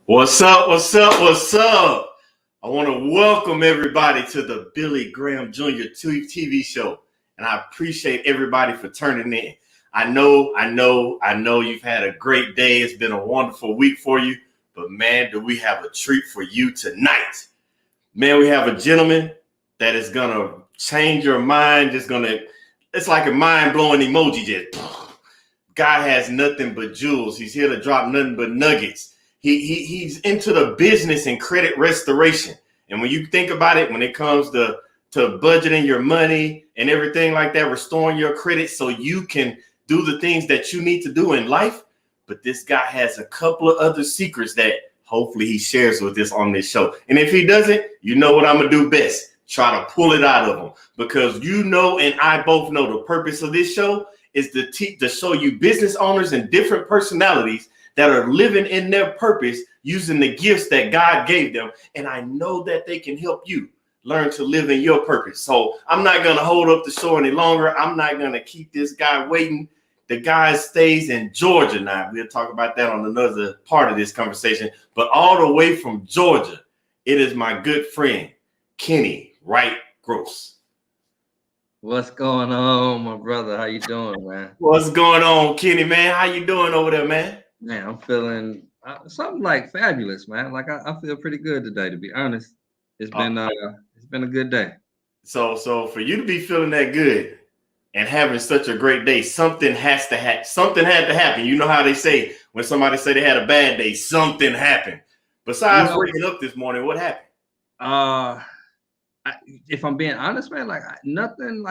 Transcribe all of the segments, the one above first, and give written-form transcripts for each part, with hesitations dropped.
What's up? What's up? What's up? I want to welcome everybody to the Billy Graham Jr. TV show, and I appreciate everybody for turning in. I know you've had a great day. It's been a wonderful week for you, but man, do we have a treat for you tonight. Man, we have a gentleman that is going to change your mind. It's like a mind-blowing emoji. Just, guy has nothing but jewels. He's here to drop nothing but nuggets. He's into the business and credit restoration. And when you think about it, when it comes to budgeting your money and everything like that, restoring your credit so you can do the things that you need to do in life. But this guy has a couple of other secrets that hopefully he shares with us on this show. And if he doesn't, you know what I'm going to do best. Try to pull it out of him. Because you know and I both know the purpose of this show is to show you business owners and different personalities that are living in their purpose using the gifts that God gave them. And I know that they can help you learn to live in your purpose. So I'm not going to hold up the show any longer. I'm not going to keep this guy waiting. The guy stays in Georgia now. We'll talk about that on another part of this conversation. But all the way from Georgia, it is my good friend, Kenny Wright Gross. What's going on, my brother? How you doing, man? What's going on, Kenny, man? How you doing over there, man? Man, I'm feeling something like fabulous, man. Like I feel pretty good today, to be honest. It's been a good day. So for you to be feeling that good and having such a great day, something had to happen. You know how they say when somebody say they had a bad day, something happened. Besides waking up this morning, what happened? If I'm being honest, man, like nothing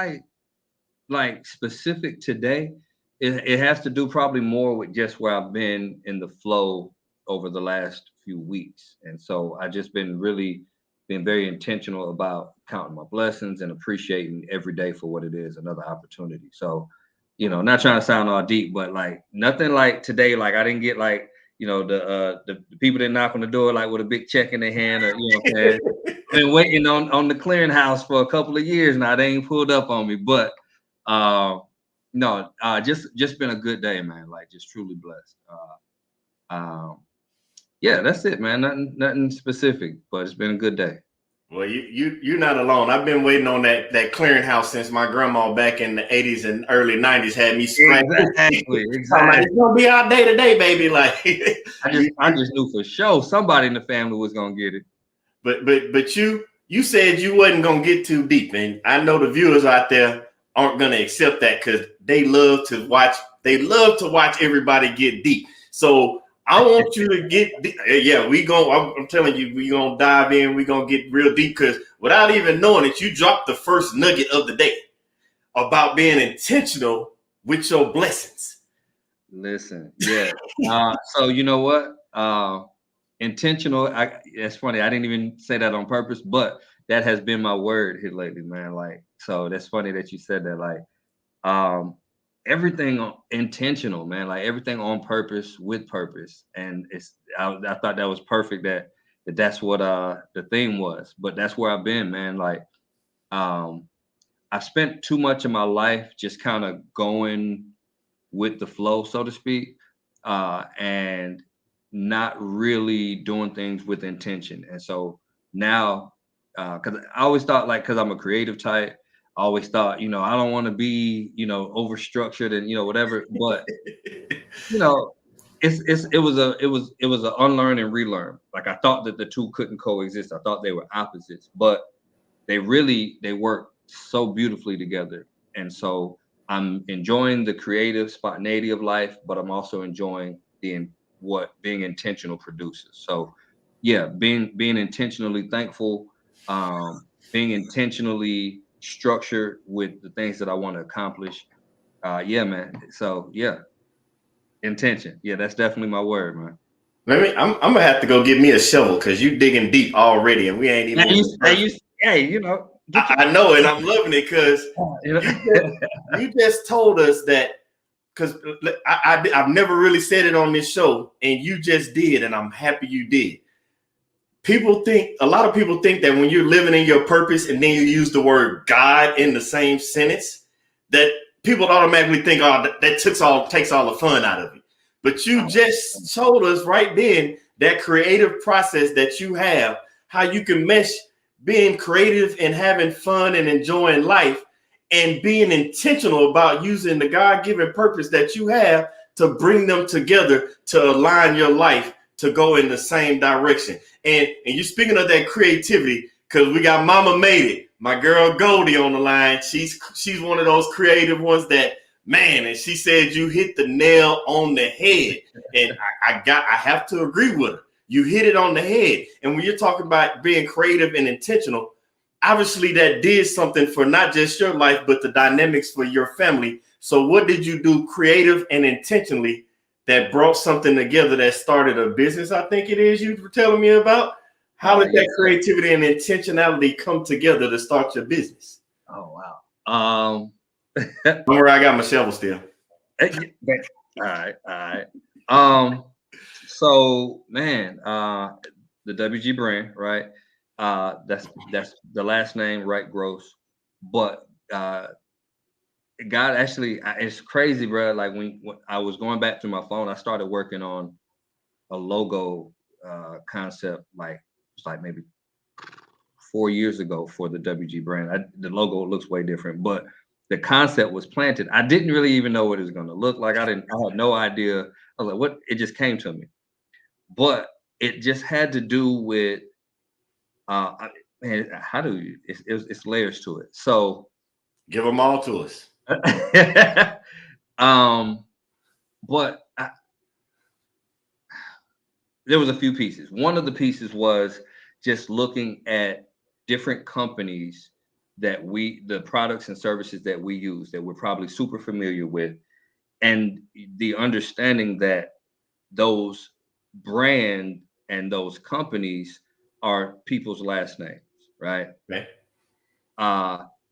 like specific today. It has to do probably more with just where I've been in the flow over the last few weeks. And so I just been very intentional about counting my blessings and appreciating every day for what it is, another opportunity. So, not trying to sound all deep, but like nothing like today. Like I didn't get like, the people that knock on the door like with a big check in their hand, or what I'm saying. Been waiting on the clearinghouse for a couple of years now. They ain't pulled up on me, but no, just been a good day, man. Like just truly blessed. Yeah, that's it, man. Nothing specific, but it's been a good day. Well, you're not alone. I've been waiting on that clearinghouse since my grandma back in the 80s and early 90s had me scratching. Exactly. Like, it's gonna be our day today, baby. Like I just knew for sure somebody in the family was gonna get it. But you said you wasn't gonna get too deep, and I know the viewers out there aren't gonna accept that because they love to watch everybody get deep. So I want you to get deep. Yeah, I'm telling you, we gonna dive in, we gonna get real deep, because without even knowing it, you dropped the first nugget of the day about being intentional with your blessings. Listen, yeah. So you know what? Intentional. It's funny. I didn't even say that on purpose, but that has been my word here lately, man. Like, so that's funny that you said that. Like, everything intentional, man. Like everything on purpose with purpose, and I thought that was perfect. That's what the theme was. But that's where I've been, man. Like, I've spent too much of my life just kind of going with the flow, so to speak, and not really doing things with intention. And so now, because I always thought, like, because I'm a creative type, I always thought, I don't want to be, over structured and whatever. But it was an unlearn and relearn. Like I thought that the two couldn't coexist. I thought they were opposites, but they work so beautifully together. And so I'm enjoying the creative spontaneity of life, but I'm also enjoying what being intentional produces. So yeah, being intentionally thankful, being intentionally structured with the things that I want to accomplish. Yeah, man. So yeah, intention. Yeah, that's definitely my word, man. I'm gonna have to go get me a shovel because you digging deep already, and we ain't even. I know, and I'm loving it because you just told us that. Because I've never really said it on this show, and you just did, and I'm happy you did. A lot of people think that when you're living in your purpose and then you use the word God in the same sentence, that people automatically think, oh, that takes all the fun out of it. But you just told us right then that creative process that you have, how you can mesh being creative and having fun and enjoying life and being intentional about using the God-given purpose that you have to bring them together to align your life to go in the same direction. And you're speaking of that creativity, because we got Mama Made It, my girl Goldie on the line. She's one of those creative ones that, man, and she said you hit the nail on the head. And I have to agree with her. You hit it on the head. And when you're talking about being creative and intentional, obviously that did something for not just your life, but the dynamics for your family. So what did you do creative and intentionally that brought something together that started a business? I think it is you were telling me about. How did that creativity and intentionality come together to start your business? Oh, wow. Don't worry, I got my shovel still. All right. So, man, the WG brand, right? That's the last name, right? Gross. But God, actually, it's crazy, bro. Like when I was going back to my phone, I started working on a logo concept, like it's like maybe 4 years ago for the WG brand. The logo looks way different, but the concept was planted. I didn't really even know what it was going to look like. I had no idea. I was like, what? It just came to me. But it just had to do with, man, how do you, it's layers to it. So give them all to us. But there was a few pieces. One of the pieces was just looking at different companies that the products and services that we use that we're probably super familiar with, and the understanding that those brand and those companies are people's last names, right? Okay.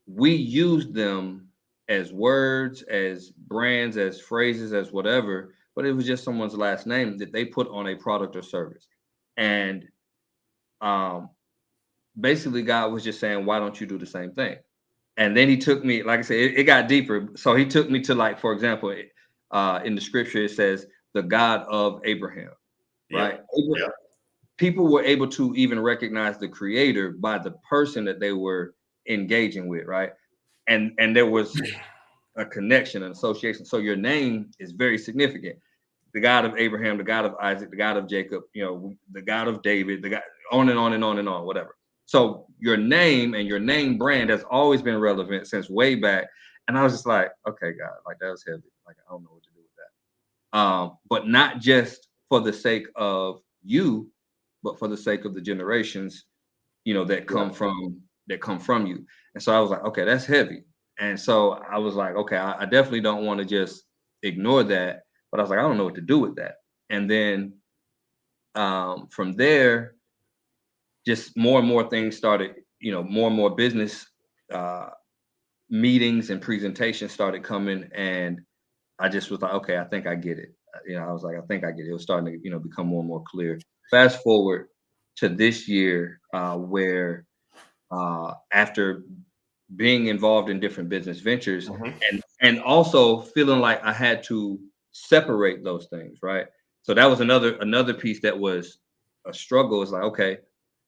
We use them as words, as brands, as phrases, as whatever, but it was just someone's last name that they put on a product or service. And basically God was just saying, why don't you do the same thing? And then he took me, like I said, it got deeper. So he took me to, like, for example, in the scripture, it says the God of Abraham, right? Yeah. People were able to even recognize the creator by the person that they were engaging with, right? And there was a connection, an association. So your name is very significant. The God of Abraham, the God of Isaac, the God of Jacob, the God of David, the God, on and on and on and on, whatever. So your name and your name brand has always been relevant since way back. And I was just like, okay, God, like that was heavy. Like, I don't know what to do with that. But not just for the sake of you, but for the sake of the generations, that come from you. And so I was like, okay, that's heavy. And so I was like, okay, I definitely don't want to just ignore that. But I was like, I don't know what to do with that. And then from there, just more and more things started, more and more business meetings and presentations started coming. And I just was like, okay, I think I get it. I was like, I think I get it. It was starting to, become more and more clear. Fast forward to this year, where after being involved in different business ventures, and also feeling like I had to separate those things, right? So that was another piece that was a struggle. It's like, okay,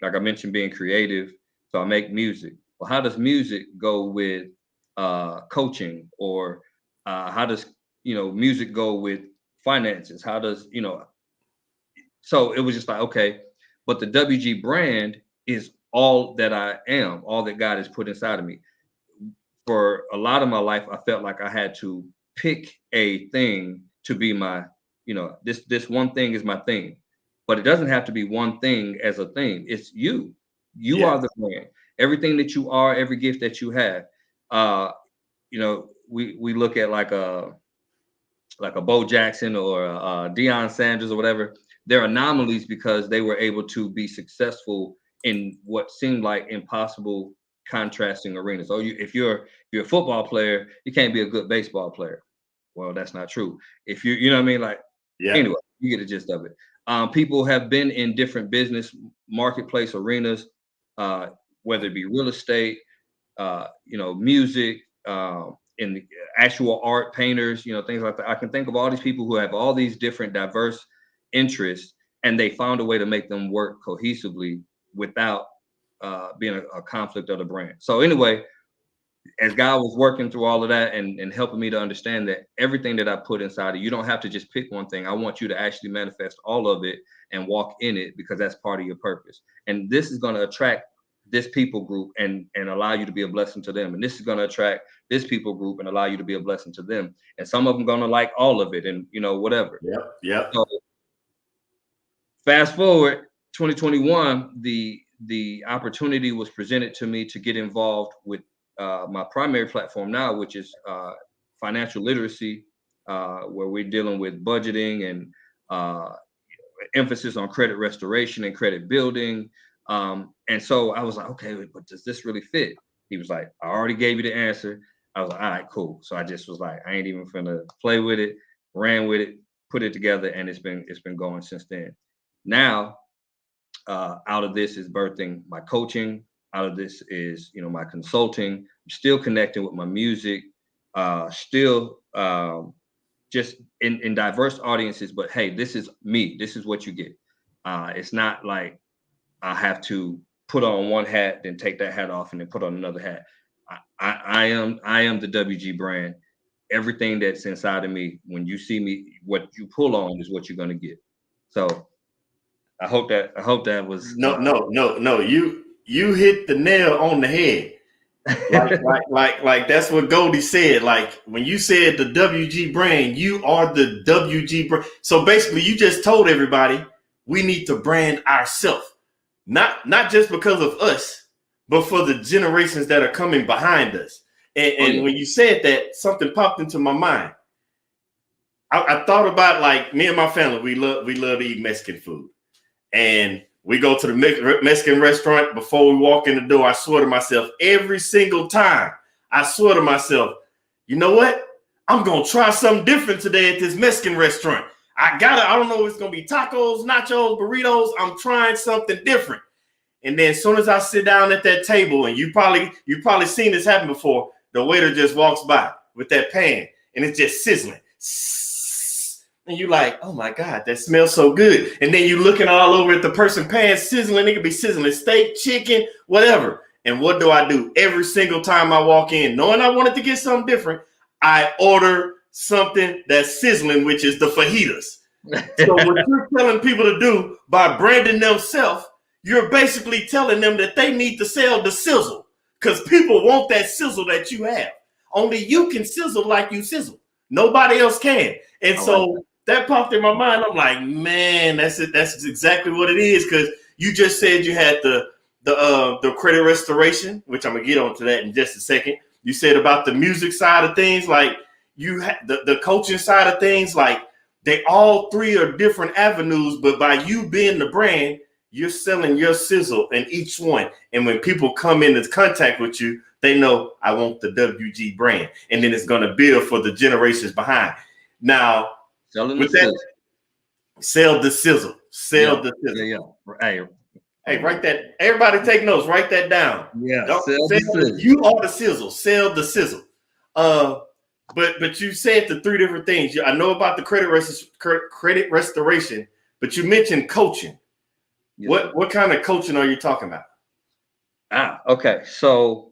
like I mentioned, being creative. So I make music. Well, how does music go with coaching, or how does music go with finances? How does So it was just like, okay, but the WG brand is all that I am, all that God has put inside of me. For a lot of my life, I felt like I had to pick a thing to be my, this one thing is my thing. But it doesn't have to be one thing as a thing. It's you. You are the brand. Everything that you are, every gift that you have. We look at like a Bo Jackson or Deion Sanders or whatever. They're anomalies because they were able to be successful in what seemed like impossible contrasting arenas. So if you're a football player, you can't be a good baseball player. Well, that's not true. If you know what I mean? Like, anyway, you get the gist of it. People have been in different business marketplace arenas, whether it be real estate, music, in the actual art, painters, things like that. I can think of all these people who have all these different diverse interests, and they found a way to make them work cohesively without being a conflict of the brand. So anyway, as God was working through all of that and helping me to understand that everything that I put inside of you don't have to just pick one thing. I want you to actually manifest all of it and walk in it, because that's part of your purpose. And this is going to attract this people group and allow you to be a blessing to them. And this is going to attract this people group and allow you to be a blessing to them. And some of them going to like all of it and, you know, whatever. Yep. So fast forward 2021, the opportunity was presented to me to get involved with my primary platform now, which is financial literacy, where we're dealing with budgeting and emphasis on credit restoration and credit building. And so I was like, okay, but does this really fit? He was like, I already gave you the answer. I was like, all right, cool. So I just was like, I ain't even finna play with it, ran with it, put it together, and it's been going since then. Now, out of this is birthing my coaching. Out of this is, you know, my consulting. I'm still connecting with my music, still just in diverse audiences. But hey, this is me. This is what you get. It's not like I have to put on one hat, then take that hat off, and then put on another hat. I am the WG brand. Everything that's inside of me, when you see me, what you pull on is what you're gonna get. So I hope that was No. You hit the nail on the head. Like that's what Goldie said. Like when you said the WG brand, you are the WG brand. So basically, you just told everybody we need to brand ourselves, not just because of us, but for the generations that are coming behind us. And when you said that, something popped into my mind. I thought about, like, me and my family, we love to eat Mexican food. And we go to the Mexican restaurant. Before we walk in the door, I swear to myself, every single time, I swear to myself, you know what? I'm going to try something different today at this Mexican restaurant. I don't know if it's going to be tacos, nachos, burritos. I'm trying something different. And then as soon as I sit down at that table, and you've probably seen this happen before, the waiter just walks by with that pan and it's just sizzling. And you're like, oh my God, that smells so good. And then you're looking all over at the person pan sizzling. It could be sizzling steak, chicken, whatever. And what do? Every single time I walk in, knowing I wanted to get something different, I order something that's sizzling, which is the fajitas. So what you're telling people to do by branding themselves, you're basically telling them that they need to sell the sizzle, because people want that sizzle that you have. Only you can sizzle like you sizzle. Nobody else can. And so that popped in my mind. I'm like, man, that's it. That's exactly what it is. Because you just said you had the credit restoration, which I'm gonna get onto that in just a second. You said about the music side of things, like you had the coaching side of things, like they all three are different avenues, but by you being the brand, you're selling your sizzle in each one. And when people come into contact with you, they know I want the WG brand. And then it's going to build for the generations behind. Now, with that, sell the sizzle. Sell the sizzle. Yeah. Hey, write that. Everybody take notes. Write that down. Yeah. You are the sizzle. Sell the sizzle. But you said the three different things. I know about the credit restoration, but you mentioned coaching. Yes. What kind of coaching are you talking about? Okay. So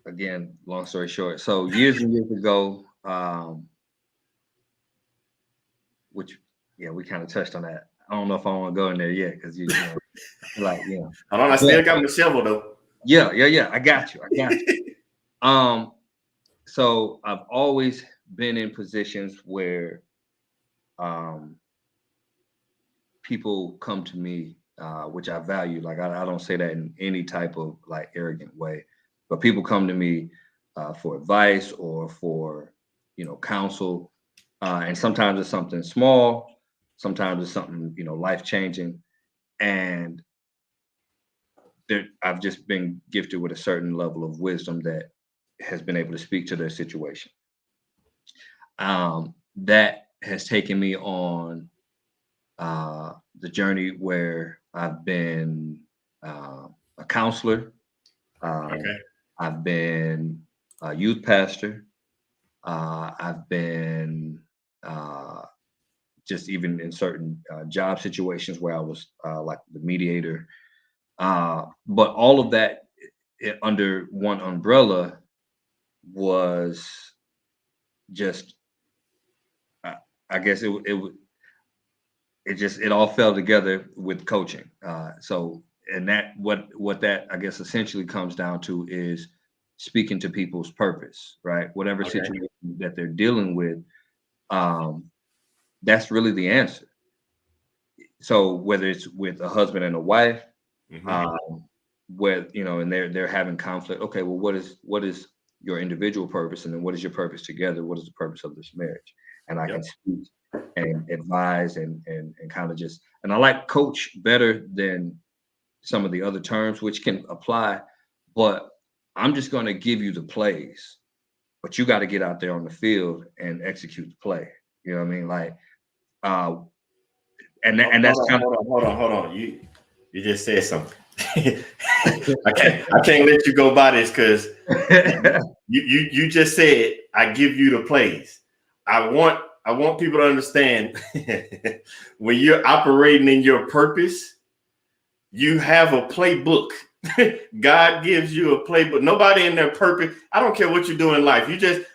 again, long story short. So years and years ago, which we kind of touched on that. I don't know if I want to go in there yet, because you know, like, you know. Hold on, I still got my shovel though. Yeah. I got you. So I've always been in positions where people come to me, which I value. Like I don't say that in any type of like arrogant way, but people come to me for advice or for, you know, counsel, and sometimes it's something small, sometimes it's something, you know, life-changing, and I've just been gifted with a certain level of wisdom that has been able to speak to their situation. That has taken me on the journey where I've been a counselor. I've been a youth pastor. I've been just even in certain job situations where I was like the mediator. But all of that under one umbrella was just, I, I guess it all fell together with coaching. So and that what that I guess essentially comes down to is speaking to people's purpose, right? Whatever Okay. situation that they're dealing with, um, that's really the answer. So whether it's with a husband and a wife, Mm-hmm. um, where and they're having conflict. Okay, well, what is your individual purpose, and then what is your purpose together? What is the purpose of this marriage? And I can Yep. speak and advise and kind of just, and I like coach better than some of the other terms which can apply, but I'm just going to give you the plays, but you got to get out there on the field and execute the play. You know what I mean? Like, uh, and that's kind Hold on. You just said something. I of can't let you go by this because you just said I give you the plays. I want people to understand when you're operating in your purpose, you have a playbook. God gives you a playbook. Nobody in their purpose. I don't care what you do in life.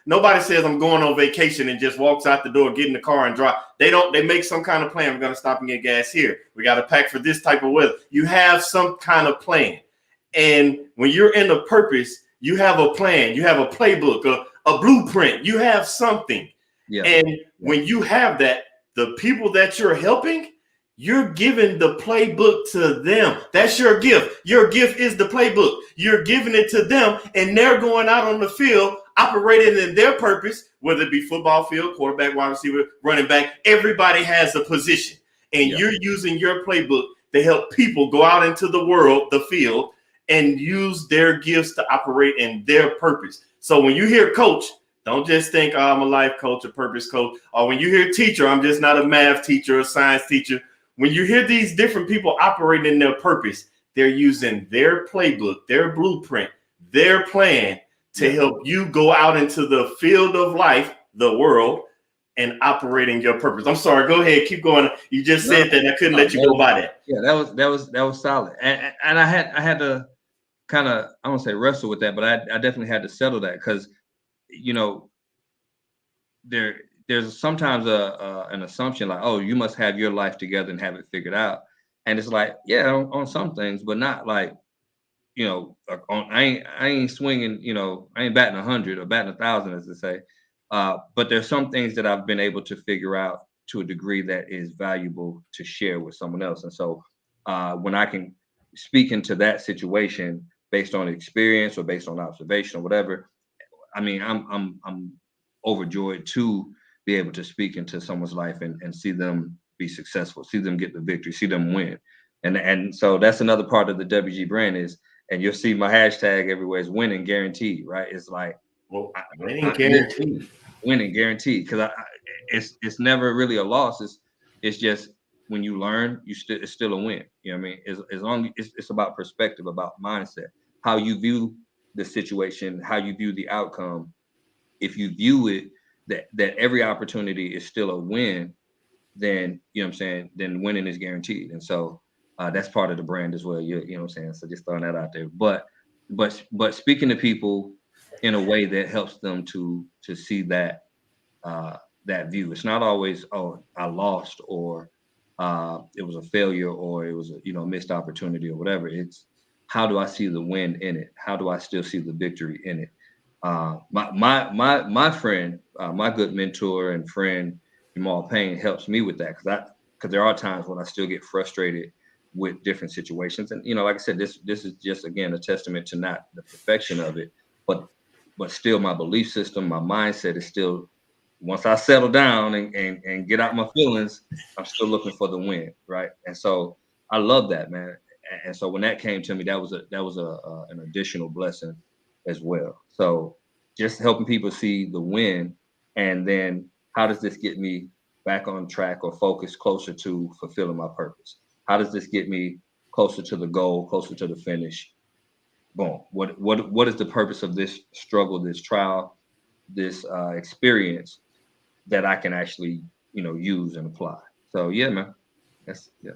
Nobody says I'm going on vacation and just walks out the door, get in the car and drive. They make some kind of plan. We're going to stop and get gas here. We got to pack for this type of weather. You have some kind of plan. And when you're in a purpose, you have a plan, you have a playbook, a blueprint, you have something. yeah. And when you have that, the people that you're helping, you're giving the playbook to them. That's your gift. Your gift is the playbook. You're giving it to them, and they're going out on the field, operating in their purpose, whether it be football field, quarterback, wide receiver, running back. Everybody has a position, and Yeah. you're using your playbook to help people go out into the world, the field, and use their gifts to operate in their purpose. So when you hear coach, don't just think, oh, I'm a life coach, a purpose coach. Or when you hear teacher, I'm just not a math teacher or science teacher. When you hear these different people operating in their purpose, they're using their playbook, their blueprint, their plan to help you go out into the field of life, the world, and operate in your purpose. I'm sorry, go ahead, keep going. You just said that, and I couldn't let you go by that. Yeah, that was solid. And I had to kind of, I don't say wrestle with that, but I definitely had to settle that because there's sometimes an assumption like, oh, you must have your life together and have it figured out. And it's like, yeah, on some things, but not like, I ain't swinging, I ain't batting 100 or batting 1,000, as they say. But there's some things that I've been able to figure out to a degree that is valuable to share with someone else. And so when I can speak into that situation based on experience or based on observation or whatever, I mean, I'm overjoyed to be able to speak into someone's life and see them be successful, see them get the victory, see them win. And so that's another part of the WG brand is, and you'll see my hashtag everywhere is winning guaranteed, right? It's like, well, winning guaranteed. Winning guaranteed, because it's never really a loss. It's just when you learn, it's still a win. You know what I mean? As long as it's about perspective, about mindset, how you view the situation, how you view the outcome. If you view it that every opportunity is still a win, then you know what I'm saying, then winning is guaranteed. And so that's part of the brand as well. You know what I'm saying? So just throwing that out there. But speaking to people in a way that helps them to see that that view. It's not always, oh, I lost, or it was a failure, or it was a missed opportunity or whatever. It's how do I see the win in it? How do I still see the victory in it? My friend, my good mentor and friend Jamal Payne helps me with that because there are times when I still get frustrated with different situations, and like I said, this is just again a testament to not the perfection of it, but still my belief system, my mindset is still. Once I settle down and get out my feelings, I'm still looking for the win, right? And so I love that, man. And so when that came to me, that was an additional blessing as well. So just helping people see the win, and then how does this get me back on track or focused closer to fulfilling my purpose? How does this get me closer to the goal, closer to the finish? Boom. What is the purpose of this struggle, this trial, this experience that I can actually use and apply? So yeah, man. That's yeah.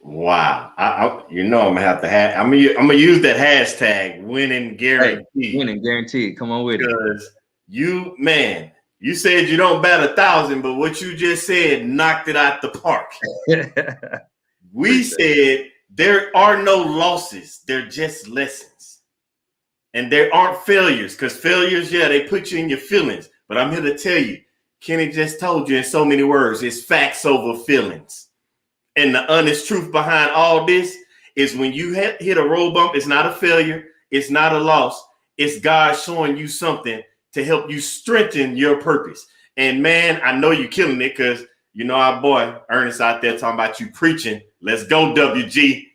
Wow. I'm gonna have to I'm gonna use that hashtag winning guarantee. Hey, winning guaranteed. Come on with it. Because you said you don't bat 1,000, but what you just said knocked it out the park. We said there are no losses, they're just lessons. And there aren't failures, because failures, yeah, they put you in your feelings. But I'm here to tell you, Kenny just told you in so many words, it's facts over feelings. And the honest truth behind all this is when you hit a road bump, it's not a failure, it's not a loss. It's God showing you something to help you strengthen your purpose. And man, I know you're killing it, because you know our boy Ernest out there talking about you preaching. Let's go, WG.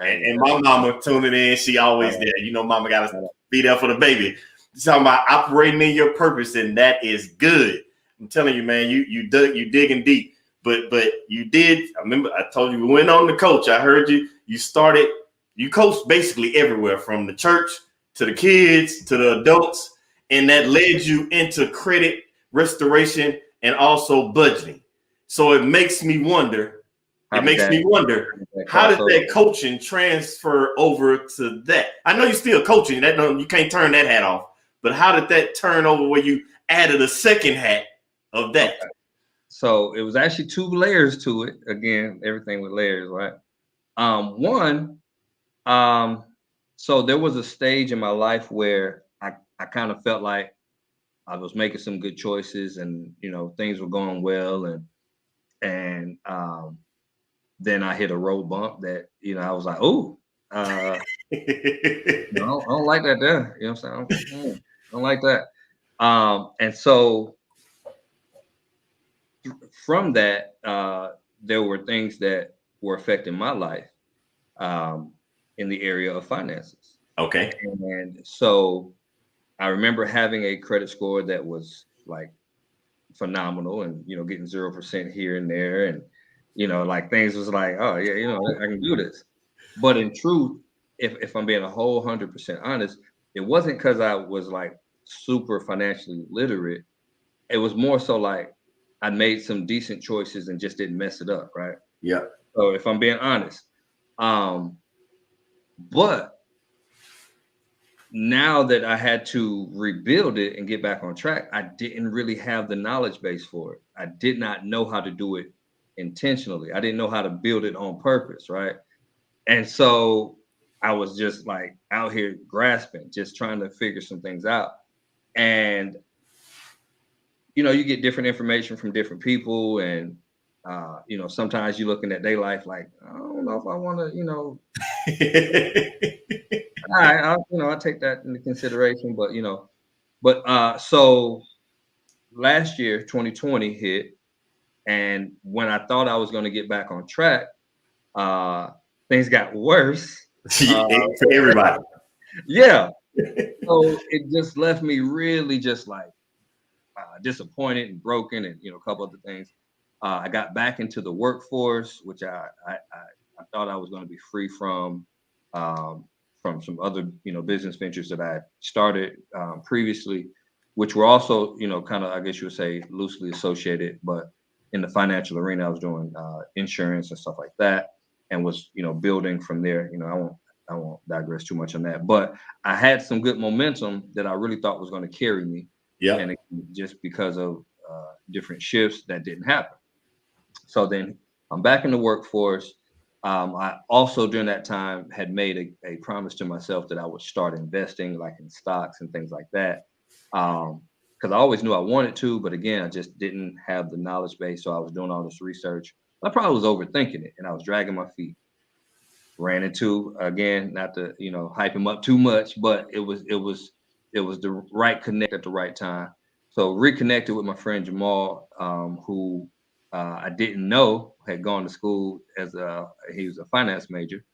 And my mama tuning in. She always there. You know, mama got to be there for the baby. Talking about operating in your purpose, and that is good. I'm telling you, man, you digging deep. But you did. I remember I told you we went on to coach. I heard you. You coached basically everywhere, from the church to the kids to the adults, and that led you into credit restoration and also budgeting. So it makes me wonder. How did that coaching transfer over to that? I know you're still coaching. You can't turn that hat off. But how did that turn over where you added a second hat of that? Okay. So it was actually 2 layers to it. Again, everything with layers, right? One, so there was a stage in my life where I kind of felt like I was making some good choices, and you know things were going well, and then I hit a road bump that I was like, oh, I don't like that there. You know what I'm saying? I don't like that. And so from that, there were things that were affecting my life in the area of finances. Okay. And so I remember having a credit score that was like phenomenal, and getting 0% here and there, and like things was like, oh yeah, I can do this. But in truth, if I'm being a whole 100% honest, it wasn't because I was like super financially literate. It was more so like I made some decent choices and just didn't mess it up, right? Yeah. So if I'm being honest, but now that I had to rebuild it and get back on track, I didn't really have the knowledge base for it. I did not know how to do it intentionally. I didn't know how to build it on purpose, right? And so I was just like out here grasping, just trying to figure some things out. And you get different information from different people, and sometimes you're looking at their life like, I don't know if I want to, I take that into consideration, but so last year, 2020 hit, and when I thought I was going to get back on track, things got worse. For everybody. Yeah. So it just left me really just like disappointed and broken, and a couple other things. I got back into the workforce, which I thought I was going to be free from some other business ventures that I started previously, which were also kind of, I guess you would say, loosely associated, but in the financial arena. I was doing insurance and stuff like that, and was building from there. I won't digress too much on that, but I had some good momentum that I really thought was going to carry me. Yeah. And just because of different shifts, that didn't happen. So then I'm back in the workforce. I also during that time had made a promise to myself that I would start investing like in stocks and things like that. Because I always knew I wanted to, but again, I just didn't have the knowledge base. So I was doing all this research. I probably was overthinking it, and I was dragging my feet. Ran into, again, not to hype him up too much, but it was the right connect at the right time. So reconnected with my friend Jamal, who I didn't know had gone to school he was a finance major,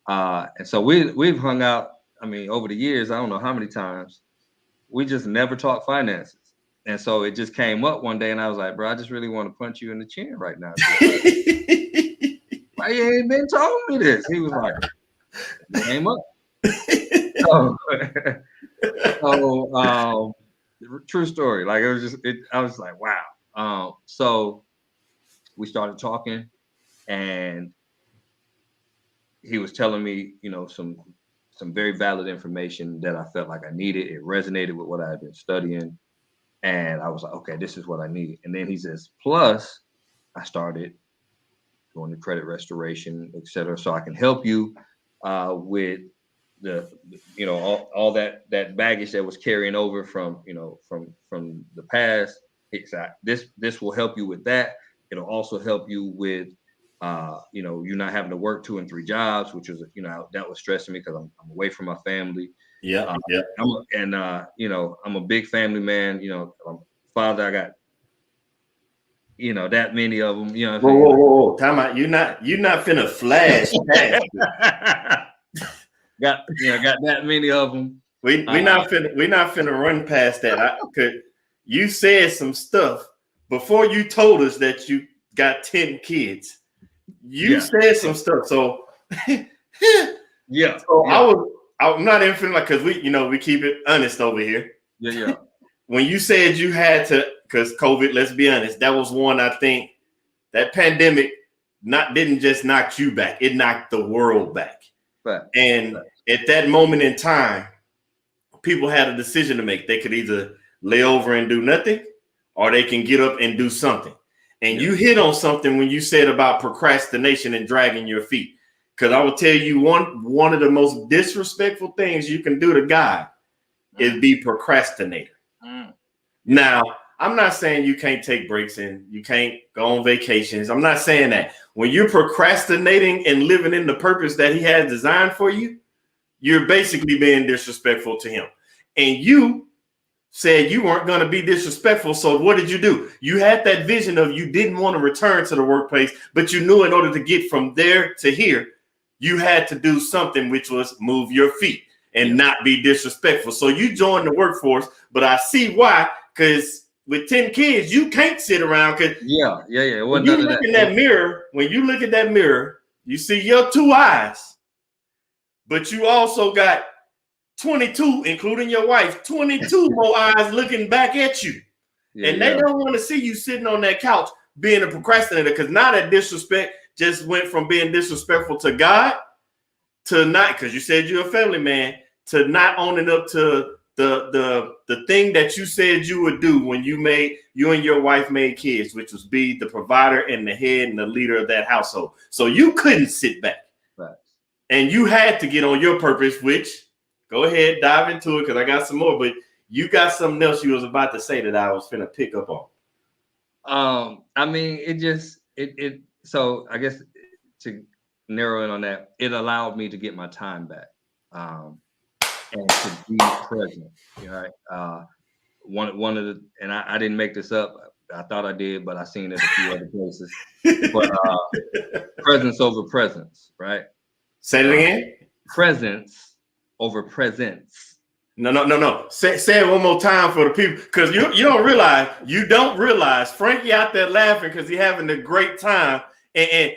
and so we've hung out. I mean, over the years, I don't know how many times. We just never talked finances, and so it just came up one day, and I was like, bro, I just really want to punch you in the chin right now. Why you ain't been telling me this? He was like, it came up. So true story. Like I was like, wow. So we started talking, and he was telling me, some very valid information that I felt like I needed. It resonated with what I had been studying. And I was like, okay, this is what I need. And then he says, plus I started going to credit restoration, et cetera. So I can help you with the, all that baggage that was carrying over from the past. This will help you with that. It'll also help you with you're not having to work 2 and 3 jobs, which was, that was stressing me because I'm away from my family. Yeah. I'm a big family man. I'm a father. I got, that many of them. Whoa. Time out. You're not finna flash past it. got that many of them. We're not finna run past that. You said some stuff before you told us that you got 10 kids. You said some stuff. So yeah. So I'm not even feeling like, because we keep it honest over here. Yeah. When you said you had to, because COVID, let's be honest, that was one, I think that pandemic didn't just knock you back, it knocked the world back. Right. And at that moment in time, people had a decision to make. They could either lay over and do nothing, or they can get up and do something. And you hit on something when you said about procrastination and dragging your feet. Because I will tell you, one of the most disrespectful things you can do to God is be procrastinator. Now, I'm not saying you can't take breaks and you can't go on vacations. I'm not saying that. When you're procrastinating and living in the purpose that he has designed for you, you're basically being disrespectful to him. And you said you weren't going to be disrespectful. So what did you do? You had that vision of you didn't want to return to the workplace, but you knew in order to get from there to here, you had to do something, which was move your feet and not be disrespectful. So you joined the workforce, but I see why, because with 10 kids, you can't sit around. Because when you look in that mirror, you see your 2 eyes, but you also got 22, including your wife, 22 more eyes looking back at you. They don't want to see you sitting on that couch being a procrastinator, because now that disrespect just went from being disrespectful to God to not, because you said you're a family man, to not owning up to the thing that you said you would do when you and your wife made kids, which was be the provider and the head and the leader of that household. So you couldn't sit back. Right. And you had to get on your purpose, which, go ahead, dive into it, because I got some more, but you got something else you was about to say that I was finna pick up on. I mean, so I guess to narrow in on that, it allowed me to get my time back, and to be present. Right. One of the, and I didn't make this up. I thought I did, but I seen it a few other places. But presence over presence, right? Say it again. Presence over presence. No. Say it one more time for the people, because you don't realize Frankie out there laughing because he's having a great time, and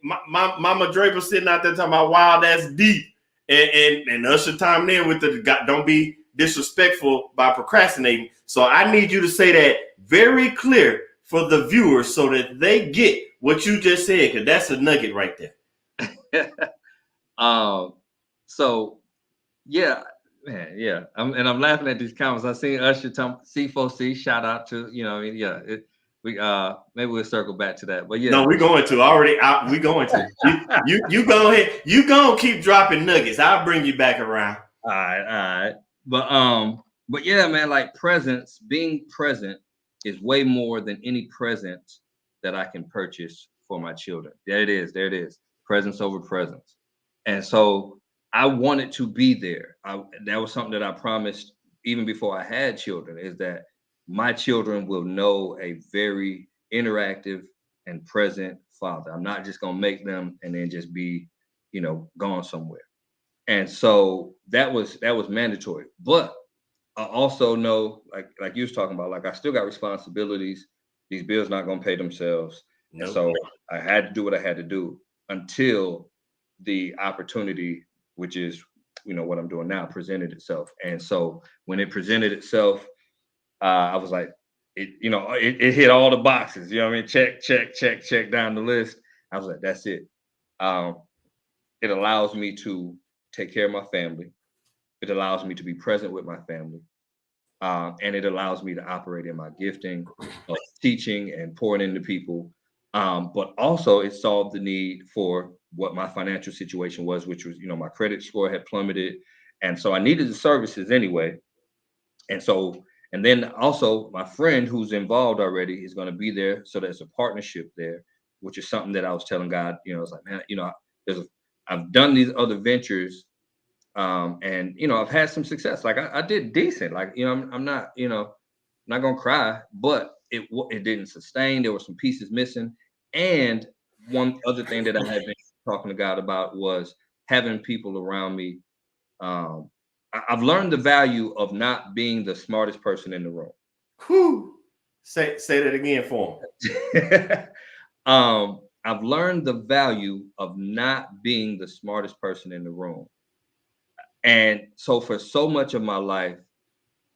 my Mama Draper sitting out there talking about, wow, that's deep, and Usher time in with the don't be disrespectful by procrastinating. So I need you to say that very clear for the viewers so that they get what you just said, because that's a nugget right there. So yeah. Man, yeah, I'm laughing at these comments. I seen Usher C4C. Shout out to maybe we'll circle back to that. But yeah, no, we're going to we're going to. You go ahead. You gonna keep dropping nuggets. I'll bring you back around. All right. But yeah, man, like being present is way more than any present that I can purchase for my children. There it is. Presence over presence, and so I wanted to be there. That was something that I promised even before I had children, is that my children will know a very interactive and present father. I'm not just going to make them and then just be, gone somewhere. And so that was mandatory. But I also know, like you was talking about, like I still got responsibilities. These bills not going to pay themselves. Nope. And so I had to do what I had to do until the opportunity, which is, what I'm doing now, presented itself. And so when it presented itself, I was like, it hit all the boxes. You know what I mean? Check down the list. I was like, that's it. It allows me to take care of my family. It allows me to be present with my family. And it allows me to operate in my gifting of teaching and pouring into people. But also it solved the need for what my financial situation was, which was, my credit score had plummeted. And so I needed the services anyway. And then also my friend who's involved already is going to be there. So there's a partnership there, which is something that I was telling God, I was like, man, I've done these other ventures. And I've had some success. Like I did decent. Like, I'm not, not gonna cry, but it didn't sustain. There were some pieces missing. And one other thing that I had been talking to God about was having people around me. I've learned the value of not being the smartest person in the room. Whew. Say that again for him. I've learned the value of not being the smartest person in the room. And so for so much of my life,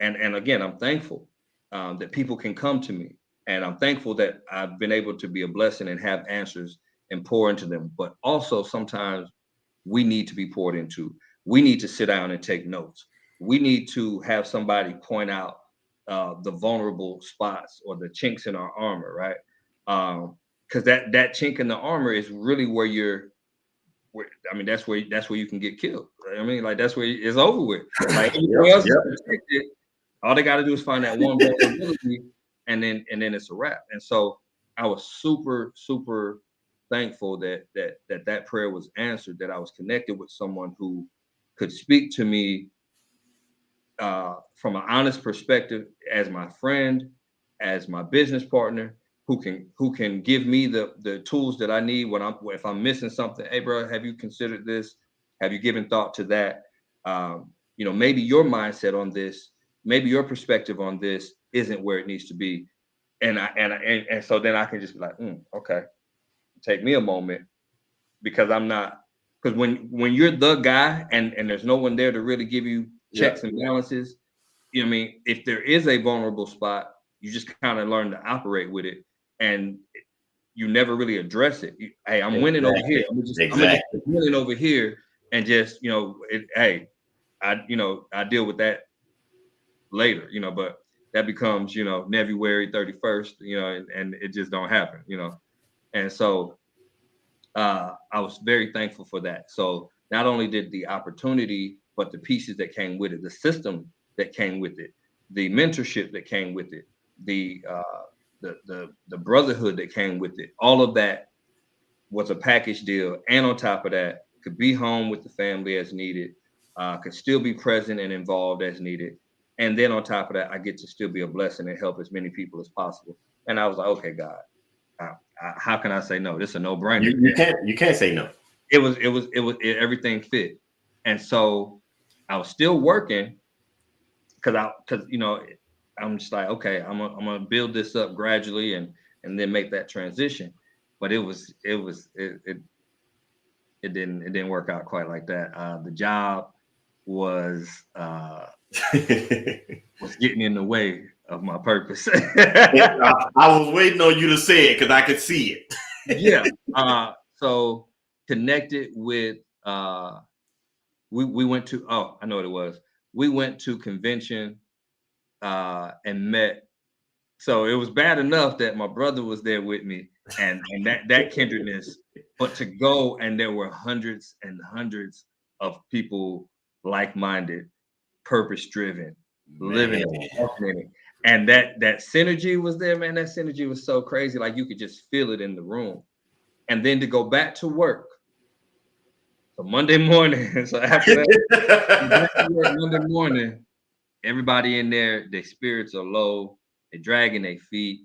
and again, I'm thankful that people can come to me. And I'm thankful that I've been able to be a blessing and have answers and pour into them. But also sometimes we need to be poured into. We need to sit down and take notes. We need to have somebody point out the vulnerable spots or the chinks in our armor, right? Because that chink in the armor is really where that's where you can get killed. Right? I mean, like that's where it's over with. Like everything else is protected. All they got to do is find that one vulnerability, and then it's a wrap. And so I was super, super thankful that prayer was answered. That I was connected with someone who could speak to me from an honest perspective, as my friend, as my business partner, who can give me the tools that I need if I'm missing something. Hey, bro, have you considered this? Have you given thought to that? Maybe your mindset on this, maybe your perspective on this isn't where it needs to be. And so then I can just be like, okay, take me a moment, because when you're the guy and there's no one there to really give you checks and balances, I mean, if there is a vulnerable spot, you just kind of learn to operate with it, and you never really address it. Hey, I'm winning over here. I'm just winning over here, and just I deal with that later, but that becomes February 31st, and it just don't happen, and so I was very thankful for that. So not only did the opportunity, but the pieces that came with it, the system that came with it, the mentorship that came with it, the brotherhood that came with it, all of that was a package deal. And on top of that, could be home with the family as needed, could still be present and involved as needed. And then on top of that, I get to still be a blessing and help as many people as possible. And I was like, okay, God, how can I say no? This is a no-brainer. You can't say no. Everything fit. And so I was still working because I'm just like, okay, I'm gonna build this up gradually and then make that transition. But it didn't work out quite like that. The job was getting in the way of my purpose. I was waiting on you to say it because I could see it. Yeah. So connected with we went to, I know what it was. We went to convention and met. So it was bad enough that my brother was there with me and that kindredness, but to go and there were hundreds and hundreds of people like-minded, purpose-driven, living it. And that synergy was there, man. That synergy was so crazy. Like you could just feel it in the room. And then to go back to work. So Monday morning, so after that, Monday morning, everybody in there, their spirits are low, they're dragging their feet,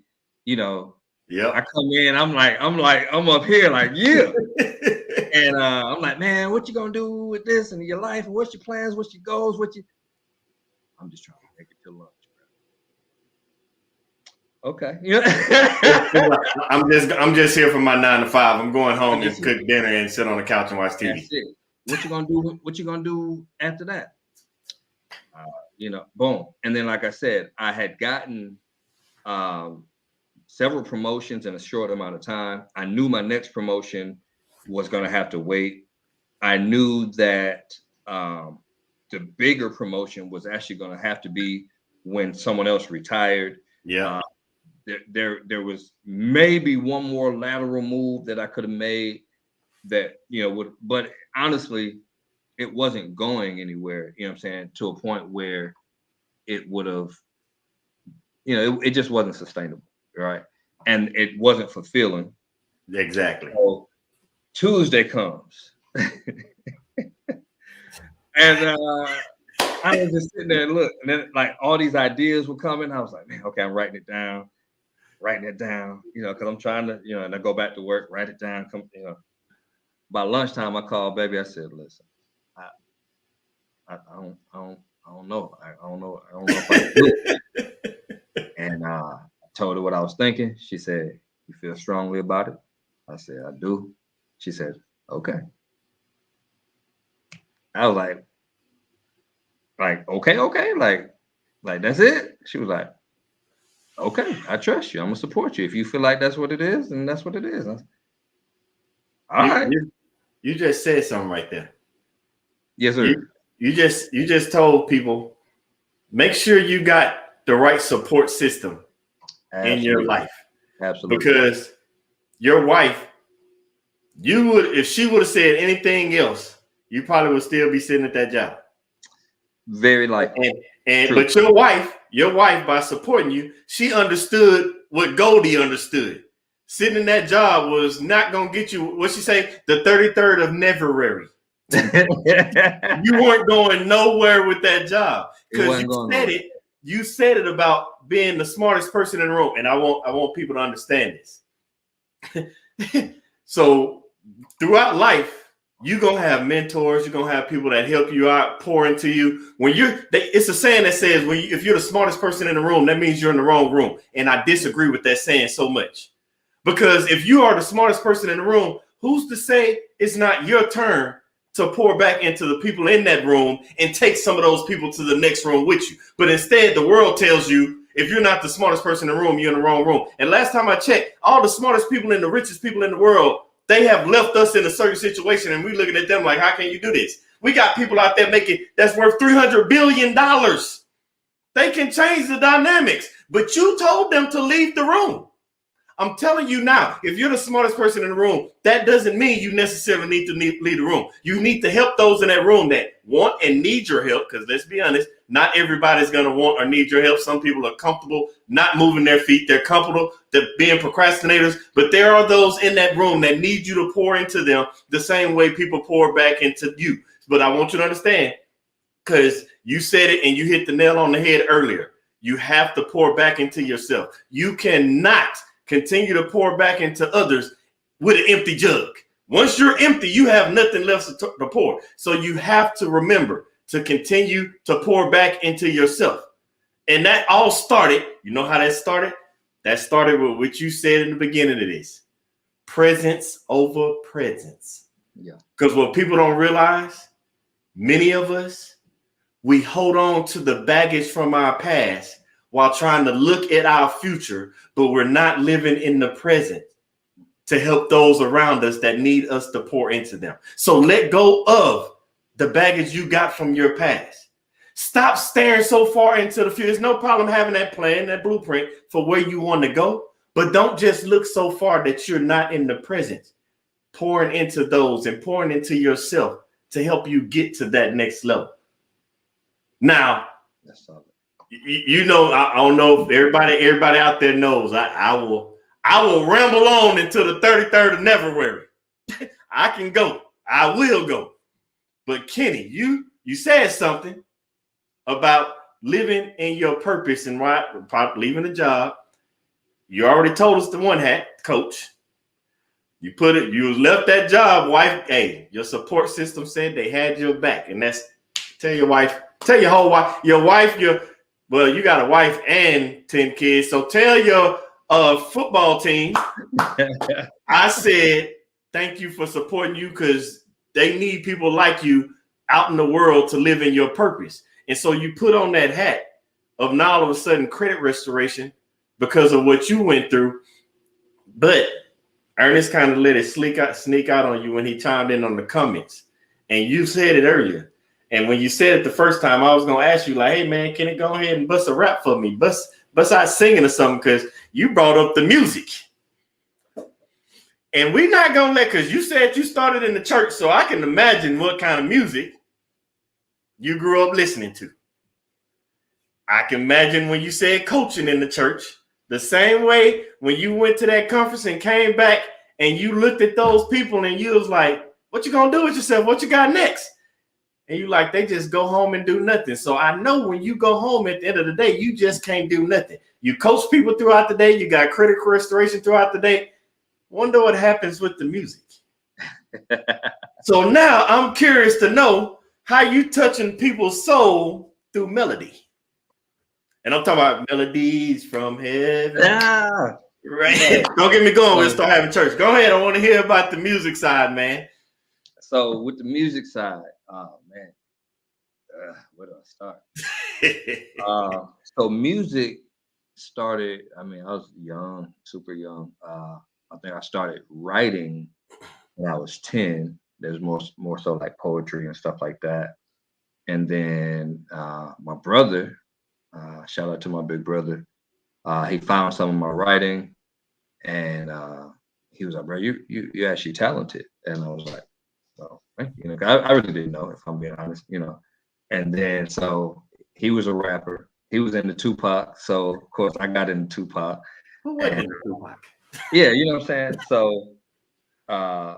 Yeah. I come in, I'm up here like, yeah. And I'm like, man, what you gonna do with this and your life? And what's your plans? What's your goals? I'm just trying to make it to lunch, bro. Okay. I'm just here for my 9 to 5. I'm going home and cook dinner and sit on the couch and watch TV. That's it. What you gonna do? What you gonna do after that? Boom. And then, like I said, I had gotten several promotions in a short amount of time. I knew my next promotion was going to have to wait. I knew that the bigger promotion was actually going to have to be when someone else retired. Yeah. There was maybe one more lateral move that I could have made that, would, but honestly, it wasn't going anywhere, you know what I'm saying, to a point where it would have, it just wasn't sustainable, right? And it wasn't fulfilling. Exactly. So Tuesday comes. And I was just sitting there and look, and then like all these ideas were coming. I was like, man, okay, I'm writing it down, because I'm trying to, and I go back to work, write it down. By lunchtime, I called baby. I said, listen, I don't know. I don't know if I can do it. And I told her what I was thinking. She said, you feel strongly about it? I said, I do. She said, okay. I was like, okay, like that's it. She was like, okay, I trust you. I'm gonna support you. If you feel like that's what it is, then that's what it is. All right. You just said something right there. Yes, sir. You just told people, make sure you got the right support system in your life. Absolutely. Because your wife, if she would have said anything else, you probably would still be sitting at that job. Very likely. But your wife, by supporting you, she understood what Goldie understood. Sitting in that job was not gonna get you, what she say, the 33rd of Neverary. You weren't going nowhere with that job. Because you said it about being the smartest person in the room. And I want people to understand this. So throughout life, you're gonna have mentors, you're gonna have people that help you out, pour into you. It's a saying that says if you're the smartest person in the room, that means you're in the wrong room. And I disagree with that saying so much. Because if you are the smartest person in the room, who's to say it's not your turn to pour back into the people in that room and take some of those people to the next room with you? But instead, the world tells you, if you're not the smartest person in the room, you're in the wrong room. And last time I checked, all the smartest people and the richest people in the world, they have left us in a certain situation, and we're looking at them like, how can you do this? We got people out there that's worth $300 billion. They can change the dynamics, but you told them to leave the room. I'm telling you now, if you're the smartest person in the room, that doesn't mean you necessarily need to leave the room. You need to help those in that room that want and need your help, because let's be honest, not everybody's going to want or need your help. Some people are comfortable not moving their feet. They're comfortable being procrastinators, but there are those in that room that need you to pour into them the same way people pour back into you. But I want you to understand, because you said it and you hit the nail on the head earlier. You have to pour back into yourself. You cannot continue to pour back into others with an empty jug. Once you're empty, you have nothing left to pour. So you have to remember to continue to pour back into yourself. And that all started, you know how that started? That started with what you said in the beginning of this. Presence over presence. Yeah. Because what people don't realize, many of us, we hold on to the baggage from our past while trying to look at our future, but we're not living in the present to help those around us that need us to pour into them. So let go of the baggage you got from your past. Stop staring so far into the future. There's no problem having that plan, that blueprint for where you want to go, but don't just look so far that you're not in the present, pouring into those and pouring into yourself to help you get to that next level. Now, I don't know if everybody out there knows. I will ramble on until the 33rd of Neverary. I can go. I will go. But Kenny, you said something about living in your purpose and leaving the job. You already told us the one hat, coach. You left that job, wife. Hey, your support system said they had your back. And tell your whole wife, you got a wife and 10 kids. So tell your football team, I said, thank you for supporting you, because they need people like you out in the world to live in your purpose. And so you put on that hat of now all of a sudden credit restoration because of what you went through. But Ernest kind of let it sneak out on you when he chimed in on the comments. And you said it earlier. And when you said it the first time, I was gonna ask you, like, hey man, can it go ahead and bust a rap for me? Bust out singing or something, because you brought up the music. And we're not gonna let, because you said you started in the church, so I can imagine what kind of music you grew up listening to. I can imagine when you said coaching in the church, the same way when you went to that conference and came back and you looked at those people and you was like, what you gonna do with yourself? What you got next? And you like, they just go home and do nothing. So I know when you go home at the end of the day, you just can't do nothing. You coach people throughout the day. You got critical restoration throughout the day. Wonder what happens with the music. So now I'm curious to know how you touching people's soul through melody. And I'm talking about melodies from heaven. Yeah. Right. Don't get me going. We'll start having church. Go ahead. I want to hear about the music side, man. So with the music side, oh man, where do I start? So music started, I mean, I was young, super young. I think I started writing when I was 10. There's more so like poetry and stuff like that. And then my brother, shout out to my big brother, he found some of my writing, and he was like, bro, you're actually talented. And I was like, well, thank you. You know, I really didn't know, if I'm being honest, you know. And then so he was a rapper. He was into Tupac. So of course I got into Tupac. Who wasn't into Tupac? Yeah, you know what I'm saying? So my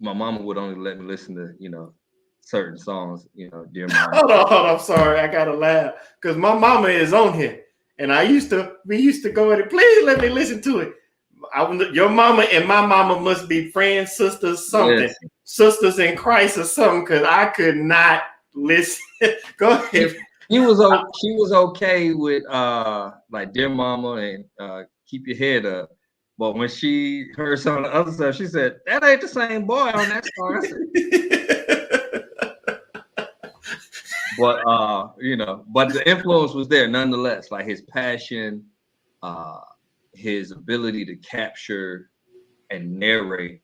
mama would only let me listen to, you know, certain songs, you know, during my Hold on, I'm sorry, I gotta laugh because my mama is on here, and we used to go at it. Please let me listen to it. Your mama and my mama must be friends, sisters, something, yes. Sisters in Christ or something, because I could not listen. Go ahead. She was okay with like Dear Mama and Keep Your Head Up. But when she heard some of the other stuff, she said, that ain't the same boy on that song. But you know, but the influence was there nonetheless. Like his passion, his ability to capture and narrate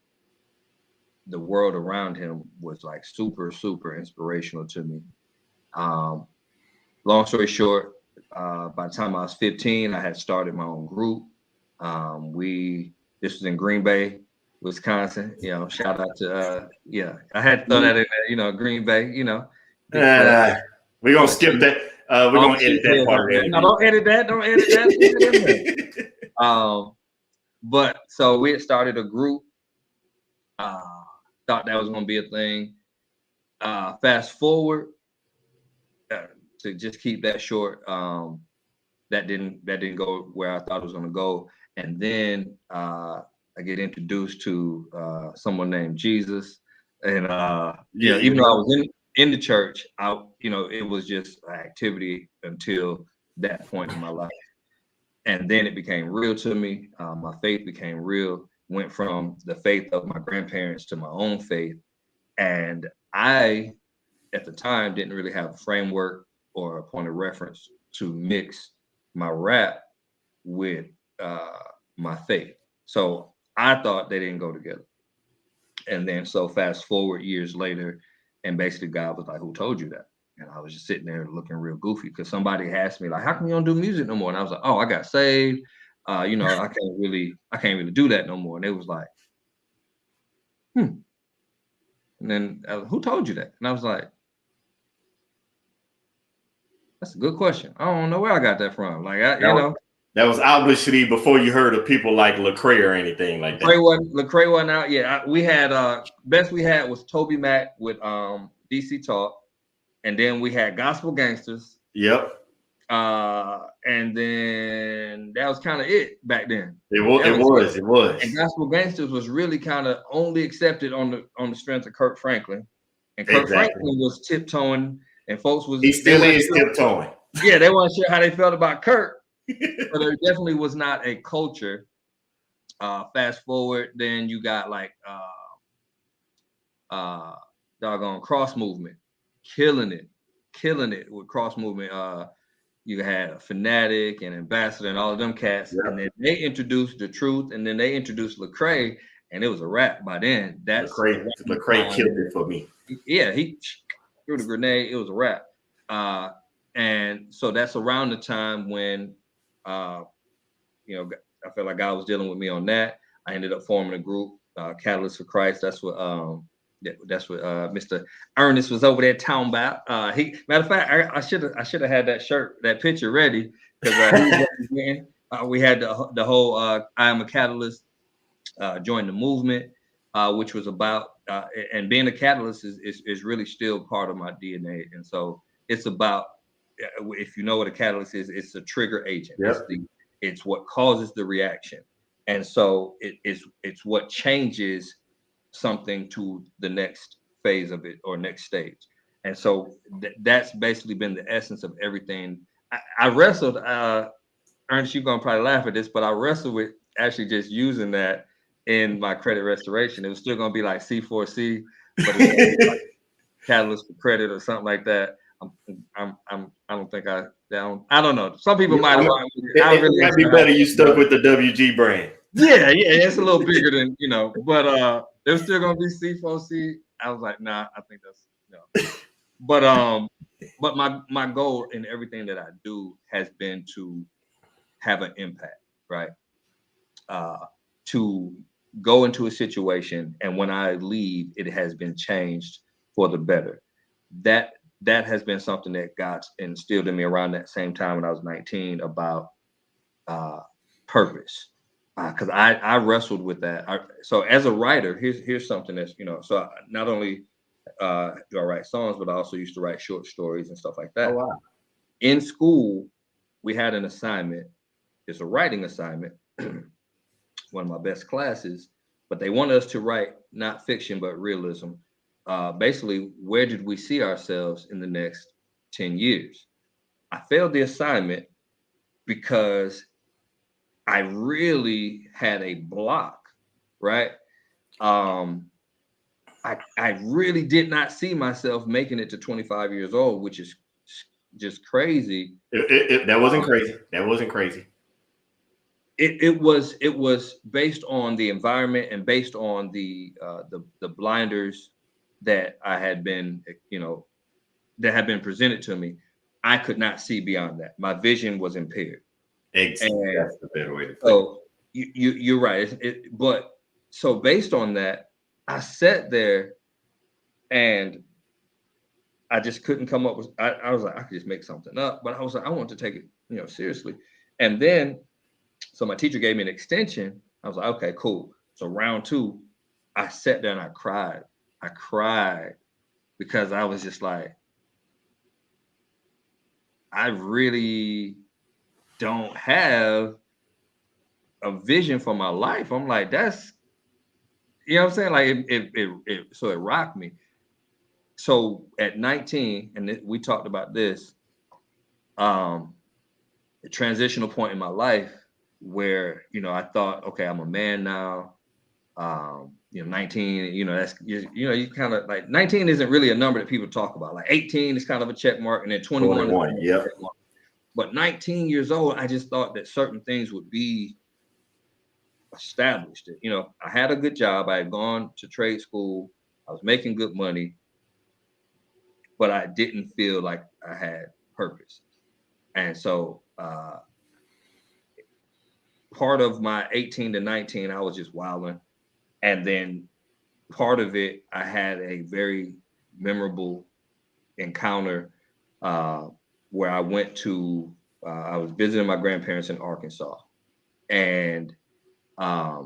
the world around him was like super, super inspirational to me. Long story short, by the time I was 15, I had started my own group. This was in Green Bay, Wisconsin. You know, shout out to I had to throw that in there. You know, Green Bay. You know, we're gonna skip that. We're gonna edit that part. No, don't edit that. Don't edit that. But so we had started a group. Thought that was gonna be a thing. Fast forward to just keep that short. That didn't go where I thought it was gonna go. And then I get introduced to someone named Jesus, and even though I was in the church, it was just an activity until that point in my life, and then it became real to me. My faith became real. Went from the faith of my grandparents to my own faith, and I, at the time, didn't really have a framework or a point of reference to mix my rap with my faith. So I thought they didn't go together. And then so fast forward years later, and basically God was like, who told you that? And I was just sitting there looking real goofy because somebody asked me like, how come you don't do music no more? And I was like, oh, I got saved. I can't really do that no more. And it was like, And then who told you that? And I was like, that's a good question. I don't know where I got that from. Like, that was obviously before you heard of people like Lecrae or anything like that. Lecrae wasn't out. Yeah, we had best we had was Toby Mac with DC Talk, and then we had Gospel Gangsters. Yep. And then that was kind of it back then. It was. And Gospel Gangsters was really kind of only accepted on the strength of Kirk Franklin, and Kirk Franklin was tiptoeing, and folks was he still is tiptoeing. Yeah, they weren't sure how they felt about Kirk. But there definitely was not a culture. Fast forward, then you got like doggone Cross Movement, killing it with Cross Movement. you had a Fanatic and Ambassador and all of them cats, Yep. and then they introduced The Truth, and then they introduced Lecrae, and it was a wrap by then. That's Lecrae killed it for me. Yeah, he threw the grenade. It was a wrap. And so that's around the time when, you know, I felt like God was dealing with me on that. I ended up forming a group, Catalyst for Christ. That's what Mr. Ernest was over there talking about. Matter of fact, I should have had that shirt, that picture ready, because we had the whole I am a catalyst, join the movement, which was about and being a catalyst is really still part of my DNA. And so it's about, if you know what a catalyst is, it's a trigger agent. Yep. It's what causes the reaction. And so it's what changes something to the next phase of it or next stage. And so that's basically been the essence of everything. I wrestled, Ernest, you're gonna probably laugh at this, but I wrestled with actually just using that in my credit restoration. It was still gonna be like C4C, but it's like Catalyst for Credit or something like that. I don't know. Some people might have. It might be better you stuck with the WG brand. Yeah, it's a little bigger than, but there's still gonna be C4C. I was like, nah, I think that's but my goal in everything that I do has been to have an impact, right? To go into a situation, and when I leave, it has been changed for the better. That has been something that God instilled in me around that same time when I was 19 about purpose. Because I wrestled with that. So as a writer, here's something that's, so not only do I write songs, but I also used to write short stories and stuff like that. Oh, wow. In school, we had an assignment. It's a writing assignment, one of my best classes, but they wanted us to write not fiction, but realism. Basically, where did we see ourselves in the next 10 years? I failed the assignment because I really had a block, right? I really did not see myself making it to 25 years old, which is just crazy. That wasn't crazy. That wasn't crazy. It was based on the environment and based on the blinders that I had been, that had been presented to me. I could not see beyond that. My vision was impaired. Exactly. That's the better way to put it. So you're right. But so based on that, I sat there and I just couldn't come up with. I was like, I could just make something up, but I was like, I want to take it, seriously. And then, so my teacher gave me an extension. I was like, okay, cool. So round 2, I sat there and I cried. I cried because I was just like, I really don't have a vision for my life. I'm like, that's, you know what I'm saying? Like so it rocked me. So at 19, and we talked about this, a transitional point in my life where, I thought, okay, I'm a man now. 19, that's, you kind of like 19 isn't really a number that people talk about. Like 18 is kind of a check mark, and then 21. Yep. But 19 years old, I just thought that certain things would be established. I had a good job. I had gone to trade school. I was making good money, but I didn't feel like I had purpose. And so part of my 18 to 19, I was just wilding. And then part of it, I had a very memorable encounter where I went to, I was visiting my grandparents in Arkansas. And I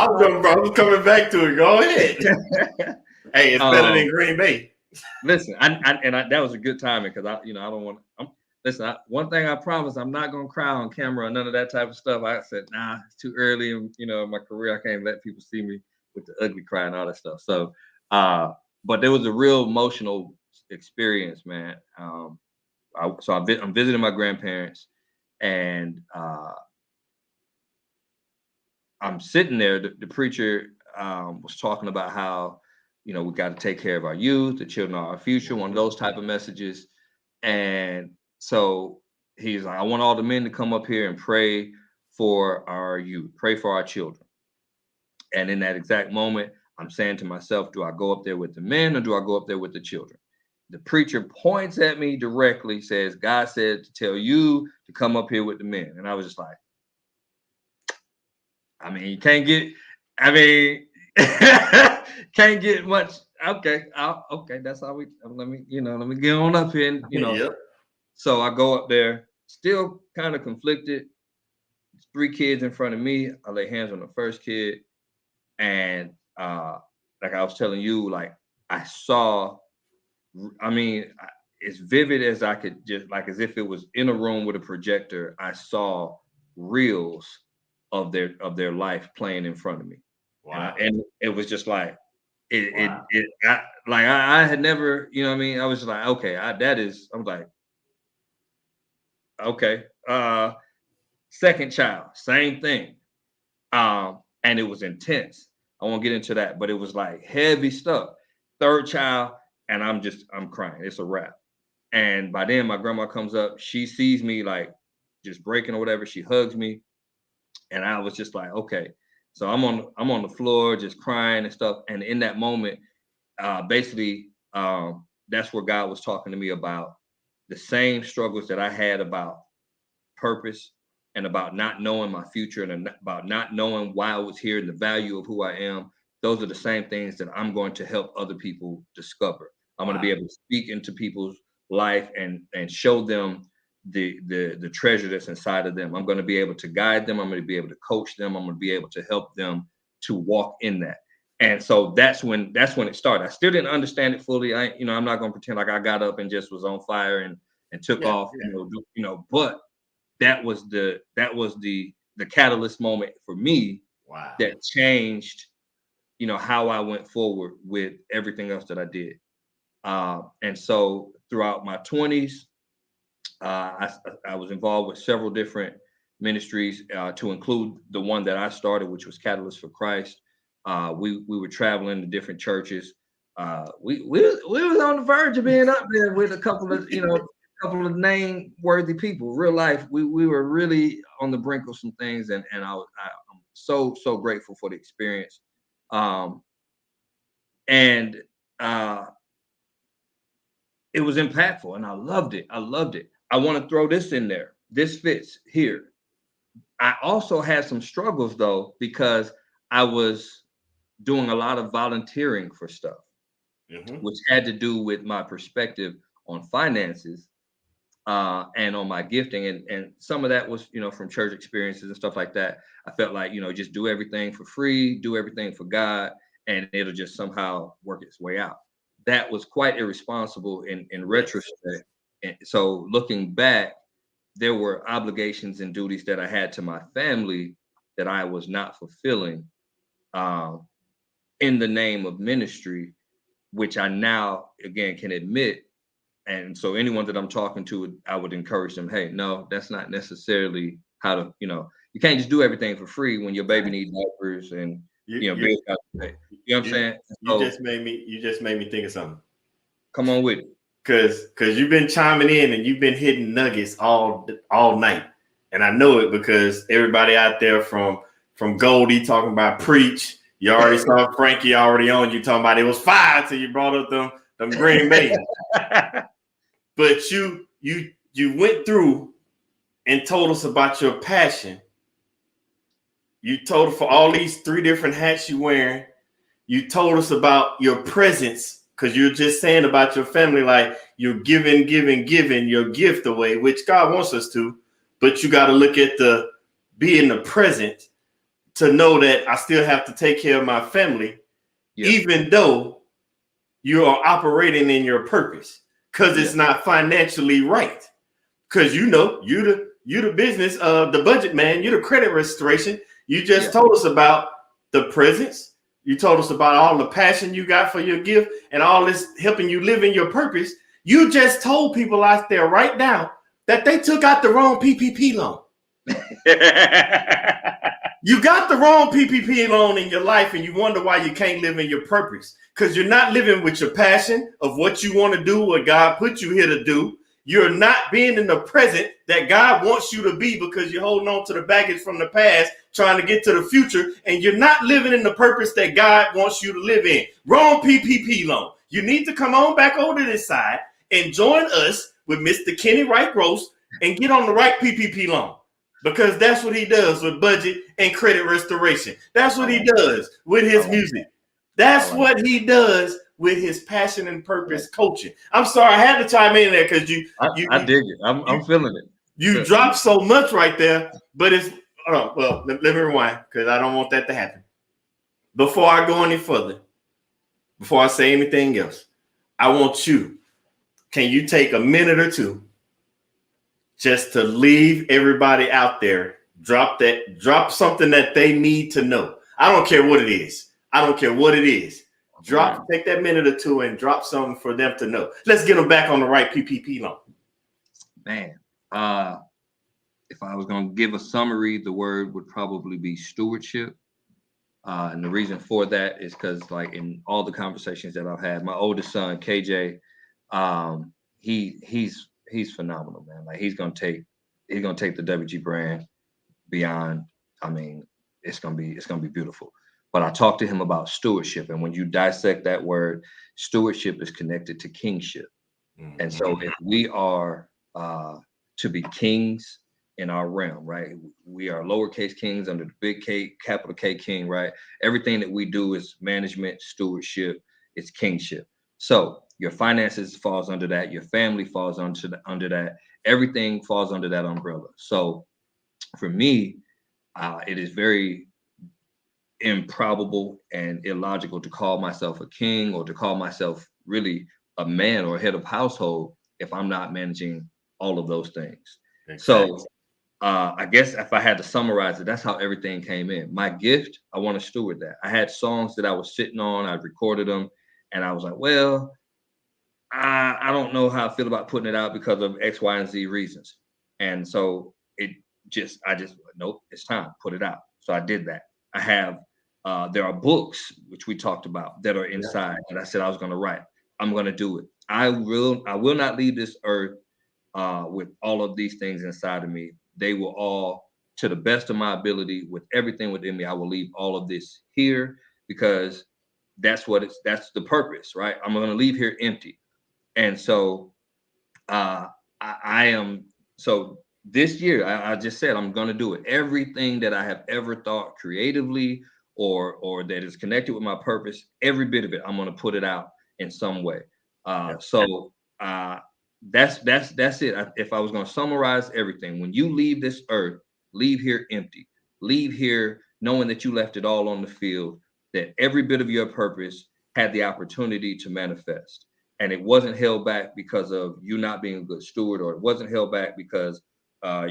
was coming back to it. Go ahead. Hey, it's better than Green Bay. Listen, that was a good timing because I don't want to. Listen, one thing I promise, I'm not gonna cry on camera or none of that type of stuff. I said, nah, it's too early in my career. I can't let people see me with the ugly cry and all that stuff. So, but there was a real emotional experience, man. I'm visiting my grandparents, and I'm sitting there. The preacher was talking about how you know, we got to take care of our youth, the children are our future, one of those type of messages. And so he's like, I want all the men to come up here and pray for our youth, pray for our children. And in that exact moment, I'm saying to myself, do I go up there with the men or do I go up there with the children? The preacher points at me directly, says, God said to tell you to come up here with the men. And I was just like, I mean, you can't get, I mean, can't get much. Okay. Okay. That's how let me get on up here and, Yep. So I go up there, still kind of conflicted. 3 kids in front of me. I lay hands on the first kid. And like I was telling you, like I saw, I mean, as vivid as I could, just like as if it was in a room with a projector, I saw reels of their life playing in front of me. Wow. And it was just like Wow. I had never, you know what I mean? I was just like, okay, I was like, okay. Second child, same thing. And it was intense. I won't get into that, but it was like heavy stuff. Third child, and I'm crying. It's a wrap. And by then my grandma comes up, she sees me like just breaking or whatever. She hugs me. And I was just like, okay. So I'm on the floor just crying and stuff. And in that moment, basically, that's where God was talking to me about the same struggles that I had about purpose and about not knowing my future and about not knowing why I was here and the value of who I am. Those are the same things that I'm going to help other people discover. I'm going to be able to speak into people's life and show them the treasure that's inside of them. I'm going to be able to guide them. I'm going to be able to coach them. I'm going to be able to help them to walk in that. And so that's when it started. I still didn't understand it fully. I'm not going to pretend like I got up and just was on fire and took off, but that was the catalyst moment for me. Wow. That changed, how I went forward with everything else that I did. And so throughout my 20s, I was involved with several different ministries, to include the one that I started, which was Catalyst for Christ. We were traveling to different churches. We was on the verge of being up there with a couple of name-worthy people. Real life, we were really on the brink of some things, and I'm so grateful for the experience. And it was impactful, and I loved it. I want to throw this in there. This fits here. I also had some struggles though, because I was doing a lot of volunteering for stuff, which had to do with my perspective on finances, and on my gifting. And some of that was, from church experiences and stuff like that. I felt like, just do everything for free, do everything for God, and it'll just somehow work its way out. That was quite irresponsible in retrospect. And so looking back, there were obligations and duties that I had to my family that I was not fulfilling, in the name of ministry, which I now, again, can admit. And so anyone that I'm talking to, I would encourage them, hey, no, that's not necessarily how to, you can't just do everything for free when your baby needs diapers and, bills got to pay. You know what I'm saying? You just made me think of something. Come on with it. Cause you've been chiming in and you've been hitting nuggets all night. And I know it because everybody out there from Goldie talking about preach. You already saw Frankie already on you talking about it was fire till you brought up them Green Bay. But you went through and told us about your passion. You told us for all these 3 different hats you're wearing. You told us about your presence, because you're just saying about your family, like you're giving your gift away, which God wants us to. But you got to look at being the present to know that I still have to take care of my family, even though you are operating in your purpose, because it's not financially right. Because you the business of the budget man, you're the credit restoration. You just told us about the presence. You told us about all the passion you got for your gift and all this helping you live in your purpose. You just told people out there right now that they took out the wrong PPP loan. You got the wrong PPP loan in your life, and you wonder why you can't live in your purpose. Because you're not living with your passion of what you want to do, what God put you here to do. You're not being in the present that God wants you to be because you're holding on to the baggage from the past, trying to get to the future, and you're not living in the purpose that God wants you to live in. Wrong PPP loan. You need to come on back over to this side and join us with Mr. Kenny Wright Gross and get on the right PPP loan. Because that's what he does with budget and credit restoration. That's what he does with his music. That's what he does with his passion and purpose coaching. I'm sorry, I had to chime in there because I dig it. I'm feeling it. You dropped so much right there, but it's well, let me rewind because I don't want that to happen. Before I go any further, before I say anything else, I want you. Can you take a minute or two just to leave everybody out there? Drop something that they need to know. I don't care what it is. I don't care what it is. Take that minute or two and drop something for them to know. Let's get them back on the right PPP loan. Man, if I was going to give a summary, the word would probably be stewardship. And the reason for that is because, like, in all the conversations that I've had, my oldest son, KJ, he's phenomenal, man. Like, he's gonna take the WG brand beyond. I mean, it's gonna be beautiful. But I talked to him about stewardship, and when you dissect that word, stewardship is connected to kingship. Mm-hmm. And so, if we are to be kings in our realm, right? We are lowercase kings under the big K, capital K king, right? Everything that we do is management, stewardship, it's kingship. So your finances falls under that. Your family falls under that. Everything falls under that umbrella. So for me, it is very improbable and illogical to call myself a king or to call myself really a man or head of household if I'm not managing all of those things. Exactly. So I guess if I had to summarize it, that's how everything came in. My gift, I want to steward that. I had songs that I was sitting on, I recorded them, and I was like, well, I don't know how I feel about putting it out because of X, Y, and Z reasons. And so I just nope, it's time, put it out. So I did that. I have there are books which we talked about that are inside that I said I was going to write. I'm going to do it. I will not leave this earth with all of these things inside of me. They will all, to the best of my ability, with everything within me, I will leave all of this here because that's the purpose, right? I'm going to leave here empty. And so I am, so this year, I just said, I'm going to do it. Everything that I have ever thought creatively or that is connected with my purpose, every bit of it, I'm going to put it out in some way. So that's it. If I was going to summarize everything, when you leave this earth, leave here empty, leave here knowing that you left it all on the field, that every bit of your purpose had the opportunity to manifest. And it wasn't held back because of you not being a good steward, or it wasn't held back because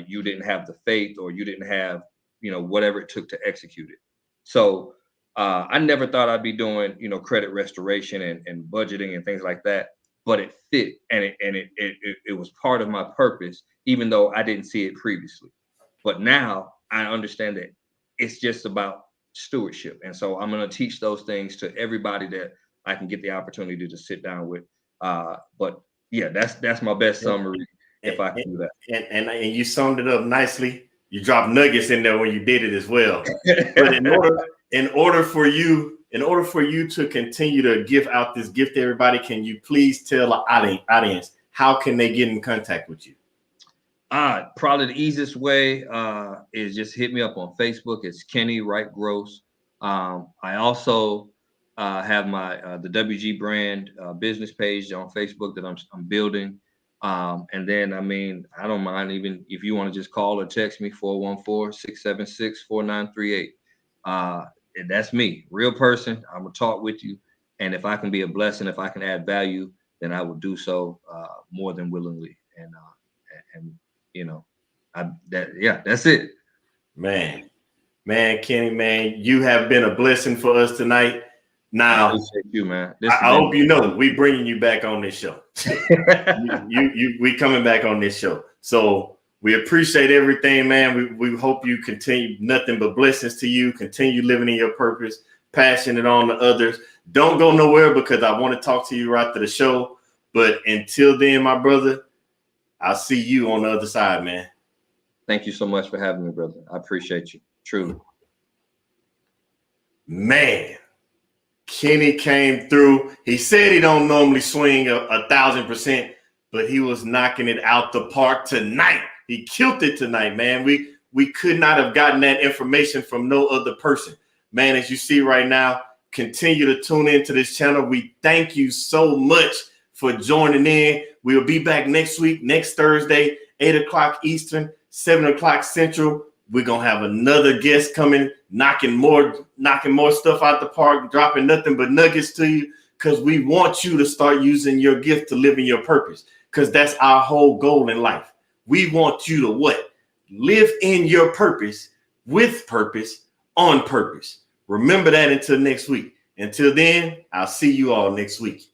you didn't have the faith, or you didn't have, whatever it took to execute it. So I never thought I'd be doing, credit restoration and budgeting and things like that, but it fit, and it was part of my purpose, even though I didn't see it previously. But now I understand that it's just about stewardship. And so I'm going to teach those things to everybody that I can get the opportunity to sit down with. But yeah, that's my best summary if I can do that. And you summed it up nicely. You dropped nuggets in there when you did it as well. But in order for you to continue to give out this gift to everybody, can you please tell the audience how can they get in contact with you? Probably the easiest way is just hit me up on Facebook. It's Kenny Wright Gross. I also have my the WG brand business page on Facebook that I'm building. And then, I don't mind even if you want to just call or text me 414-676-4938. That's me, real person. I'm gonna talk with you. And if I can be a blessing, if I can add value, then I will do so more than willingly. And that's it. Man, Kenny, man, you have been a blessing for us tonight. Now, I appreciate you, man. I hope you know we bringing you back on this show. we coming back on this show. So We appreciate everything, man. We hope you continue nothing but blessings to you. Continue living in your purpose, passionate on to others. Don't go nowhere because I want to talk to you right after the show. But until then, my brother, I'll see you on the other side, man. Thank you so much for having me, brother. I appreciate you. Truly. Man, Kenny came through. He said he don't normally swing 1,000%, but he was knocking it out the park tonight. He killed it tonight, man. We could not have gotten that information from no other person. Man, as you see right now, continue to tune into this channel. We thank you so much for joining in. We'll be back next week, next Thursday, 8 o'clock Eastern, 7 o'clock Central. We're going to have another guest coming, knocking more stuff out the park, dropping nothing but nuggets to you, because we want you to start using your gift to live in your purpose, because that's our whole goal in life. We want you to what? Live in your purpose, with purpose, on purpose. Remember that until next week. Until then, I'll see you all next week.